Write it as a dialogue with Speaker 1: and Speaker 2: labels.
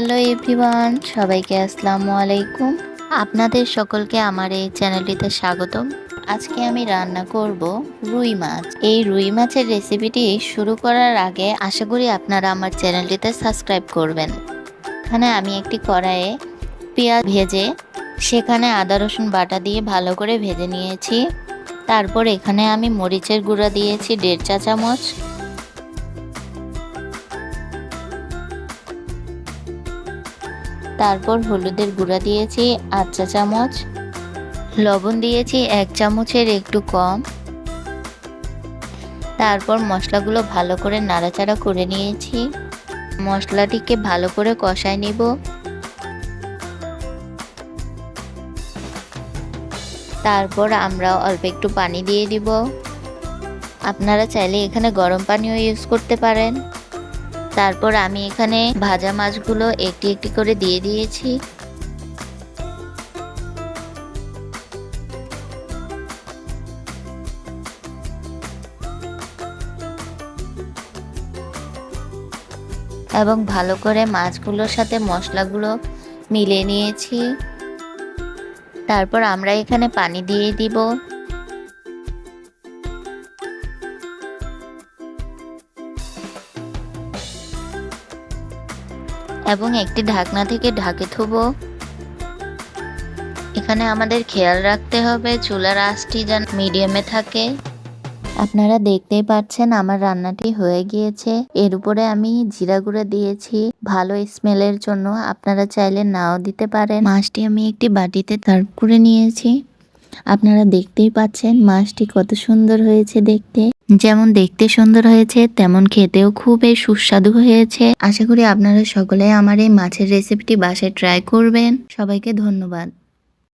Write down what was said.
Speaker 1: Hello everyone, সবাইকে আসসালামু আলাইকুম। আপনাদের সকলকে আমার এই চ্যানেলটিতে স্বাগতম। আজকে আমি রান্না করব রুই মাছ। এই রুই মাছের রেসিপিটি শুরু করার আগে আশা করি আপনারা আমার চ্যানেলটিতে সাবস্ক্রাইব করবেন। এখানে আমি একটি কড়াইয়ে পেঁয়াজ ভেজে সেখানে আদা রসুন বাটা দিয়ে ভালো করে ভেজে নিয়েছি। তারপর এখানে আমি মরিচের গুঁড়া দিয়েছি 1.5 চা চামচ। তারপর হলুদের গুঁড়া দিয়েছি 8 চা চামচ, লবণ দিয়েছি 1 চামচের একটু কম। তারপর মশলাগুলো ভালো করে নাড়াচাড়া করে নিয়েছি। মশলাটিকে ভালো করে কষায় নিব। তারপর আমরা অল্প একটু পানি দিয়ে দিব। আপনারা চাইলে এখানে গরম পানিও ইউজ করতে পারেন। তারপর আমি এখানে ভাজা মাছগুলো একটি একটি করে দিয়ে দিয়েছি। এবং ভালো করে মাছগুলোর সাথে মশলাগুলো মিলিয়ে নিয়েছি। তারপর আমরা এখানে পানি দিয়ে দিব। এবং একটি ঢাকনা থেকে ঢাকে থুবো। এখানে আমাদের খেয়াল রাখতে হবে চুলার আঁচটি যেন মিডিয়ামে থাকে। আপনারা দেখতেই পাচ্ছেন আমার রান্নাটি হয়ে গিয়েছে। এর উপরে আমি জিরা গুঁড়া দিয়েছি ভালো স্মেলের জন্য, আপনারা চাইলে নাও দিতে পারেন। মাছটি আমি একটি বাটিতে সার্ভ করে নিয়েছি। আপনারা দেখতেই পাচ্ছেন মাছটি কত সুন্দর হয়েছে দেখতে। যেমন দেখতে সুন্দর হয়েছে তেমন খেতেও খুবই সুস্বাদু হয়েছে। আশা করি আপনারা সকলে আমার এই মাছের রেসিপিটি বাসায় ট্রাই করবেন। সবাইকে ধন্যবাদ।